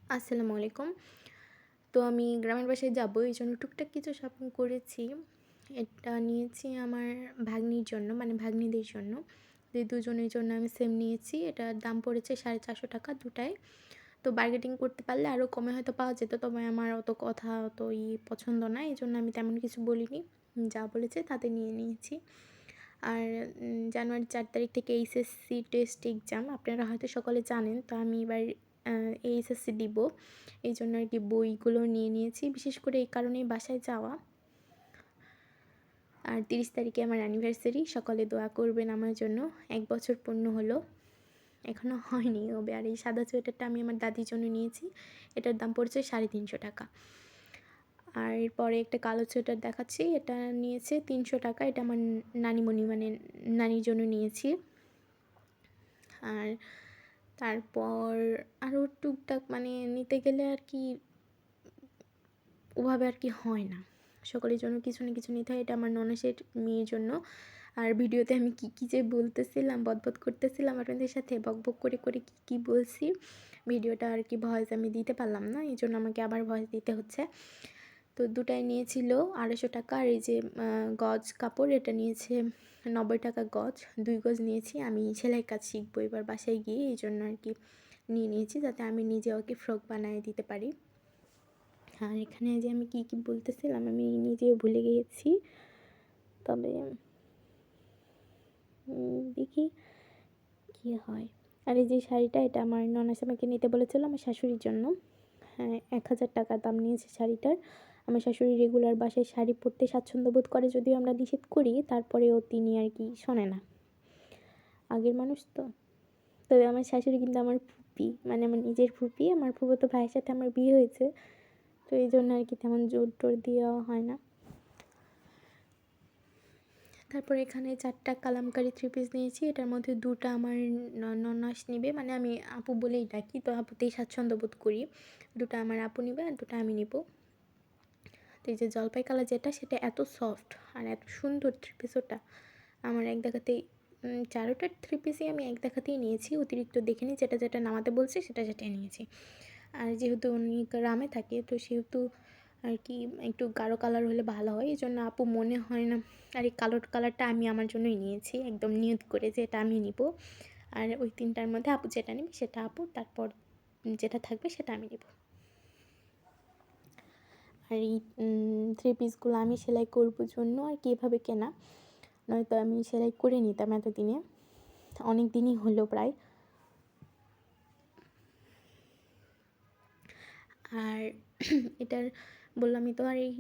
আসসালামু আলাইকুম। তো আমি গ্রামের বাসায় যাবো, এইজন্য টুকটাক কিছু শপিং করেছি। এটা নিয়েছি আমার ভাগ্নির জন্য, মানে ভাগ্নিদের জন্য। এই দুজনের জন্য আমি সেম নিয়েছি। এটার দাম পড়েছে ৳450 দুটায়। তো বার্গেটিং করতে পারলে আরও কমে হয়তো পাওয়া যেত। তবে আমার অত কথা অত পছন্দ না। এজন্য আমি তেমন কিছু বলিনি। যা বলেছে তাতে নিয়ে নিয়েছি। আর জানুয়ারির ৪ তারিখ থেকে এইচএসসি টেস্ট এক্সাম। আপনারা হয়তো সকলে জানেন। তো আমি এবার এইচএসসি দিব। এইজন্য আরকি বইগুলো নিয়ে নিয়েছি। বিশেষ করে এই কারণেই বাসায় যাওয়া। আর ৩০ তারিখে আমার অ্যানিভার্সারি। সকলে দোয়া করবেন আমার জন্য। ১ বছর পূর্ণ হলো। এখনো হয়নি হবে। আর এই সাদা সোয়েটারটা আমি আমার দাদির জন্য নিয়েছি। এটার দাম পড়েছে ৳৩৫০। আর এরপরে একটা কালো সোয়েটার দেখাচ্ছি। এটা নিয়েছে ৳৩০০। এটা আমার নানিমণি মানে নানির জন্য নিয়েছি। আর তারপর আরও টুকটাক মানে নিতে গেলে আরকি ওভাবে আরকি হয় না। সকলের জন্য কিছু না কিছু নিতে হয়। এটা আমার ননাসের মেয়ের জন্য। আর ভিডিওতে আমি কী যে বলতেছিলাম, বকবক করতেছিলাম আপনাদের সাথে, বকবক করে কী বলছি, ভিডিওটা আরকি ভয়েস আমি দিতে পারলাম না। এজন্য আমাকে আবার ভয়েস দিতে হচ্ছে। তো দুটাই নিয়েছিল ৳২৫০। আর এই যে গজ কাপড়, এটা নিয়েছে ৳৯০ গজ। ২ গজ নিয়েছি। আমি সেলাই কাজ শিখবো এবার বাসায় গিয়ে। এইজন্য আরকি নিয়ে নিয়েছি, যাতে আমি নিজে ওকে ফ্রক বানায় দিতে পারি। আর এখানে যে আমি কী বলতেছিলাম আমি নিজেও ভুলে গিয়েছি। তবে দেখি কী হয়। আর এই যে শাড়িটা, এটা আমার ননাস আমাকে নিতে বলেছিল আমার শাশুড়ির জন্য। হ্যাঁ, ৳১,০০০ দাম নিয়েছে শাড়িটার। আমার শাশুড়ি রেগুলার বাসায় শাড়ি পরতে স্বাচ্ছন্দ্য বোধ করে, যদিও আমরা নিষেধ করি, তারপরেও তিনি আরকি শোনে না। আগের মানুষ তো। তবে আমার শাশুড়ি কিন্তু আমার ফুপি, মানে আমার নিজের ফুপি। আমার ফুফাতো ভাইয়ের সাথে আমার বিয়ে হয়েছে। তো এইজন্য আরকি তেমন জোর-টোর দেওয়া হয় না। তারপর এখানে ৪ টা কালামকারী 3 পিস নিয়েছি। এটার মধ্যে ২ টা আমার ননাস নিবে। মানে আমি আপু বলেই ডাকি। তো আপুতেই স্বাচ্ছন্দ্য বোধ করি। ২ টা আমার আপু নিবে আর ২ টা আমি নিবো। তো এই যে জলপাই কালার যেটা, সেটা এত সফট আর এত সুন্দর 3 পিস ওটা। আমার এক দেখাতেই ৪ টা 3 পিসই আমি এক দেখাতেই নিয়েছি। অতিরিক্ত দেখিনি। যেটা নামাতে বলছে সেটাই নিয়েছি। আর যেহেতু উনি গ্রামে থাকে, তো সেহেতু আরকি একটু গাঢ় কালার হলে ভালো হয়। এজন্য আপু মনে হয় না। আর এই কালো কালারটা আমি আমার জন্যই নিয়েছি। একদম নিয়ত করে যে এটা আমি নিবো। আর ওই ৩ টার মধ্যে আপু যেটা নিবে সেটা আপুর, তারপর যেটা থাকবে সেটা আমি নিবো। আর এই 3 পিসগুলো আমি সেলাই করবো জন্য আরকি এভাবে কেনা। নয়তো আমি সেলাই করে নিতাম এতদিনে। অনেক দিনই হলো প্রায়। আর এটার বললামই তো। আর এই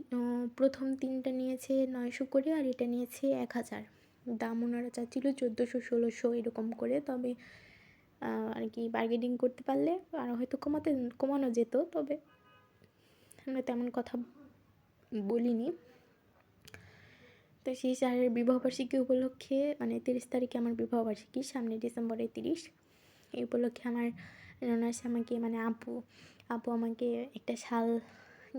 ১ম ৩ টা নিয়েছে ৯০০ করে, আর এটা নিয়েছে ১,০০০। দাম ওনারা চাচ্ছিল ১৪০০-১৬০০ এরকম করে। তবে আরকি বার্গেনিং করতে পারলে আরও হয়তো কমানো যেত। তবে আমরা তেমন কথা বলিনি। তো সেই শাড়ির বিবাহবার্ষিকী উপলক্ষে, মানে ৩০ তারিখে আমার বিবাহবার্ষিকী, সামনে ডিসেম্বরের ৩০। এই উপলক্ষে আমার ননাস আমাকে, মানে আপু আমাকে একটা শাল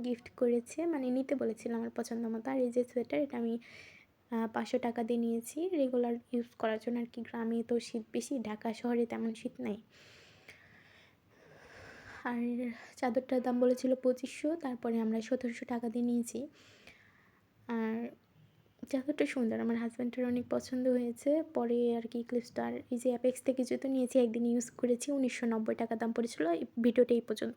গিফট করেছে। মানে নিতে বলেছিল আমার পছন্দ মতো। আর এই যে সোয়েটার, এটা আমি ৳৫০০ দিয়ে নিয়েছি রেগুলার ইউজ করার জন্য আরকি। গ্রামে তো শীত বেশি, ঢাকা শহরে তেমন শীত নাই। আর চাদরটার দাম বলেছিল ২৫০০, তারপরে আমরা ৳১৭০০ দিয়ে নিয়েছি। আর চাদরটা সুন্দর, আমার হাজব্যান্ডের অনেক পছন্দ হয়েছে। পরে আরকি ক্লিপস্টার এই যে অ্যাপেক্স থেকে জুতো নিয়েছি, একদিন ইউজ করেছি। ৳১৯৯০ দাম পড়েছিল। এই ভিডিওটা এই পর্যন্ত।